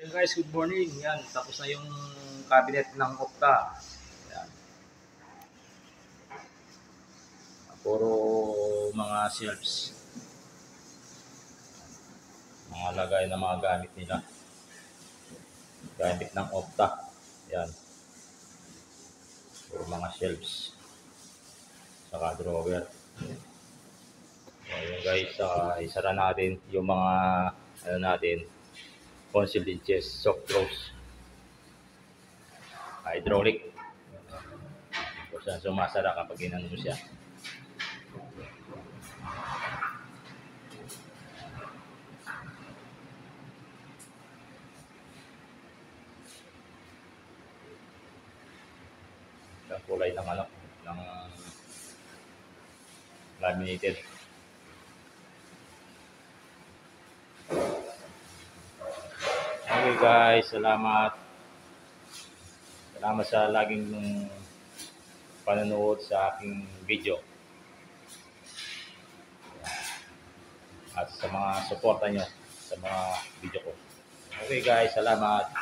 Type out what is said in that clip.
Hey guys, good morning. Yan, tapos na yung cabinet ng Okta. Yan. Puro mga shelves. Mga lagay na mga gamit nila. Gamit ng Okta. Yan. Puro mga shelves. Saka drawer. So, yun guys, isara natin yung mga natin. Concealed in chest, soft close. Hydraulic. Kung saan sumasara kapag ginano mo siya. Ang kulay ng ng laminated. Okay guys, salamat. Salamat sa laging panonood sa aking video. At sa mga suporta nyo sa mga video ko. Okay guys, salamat.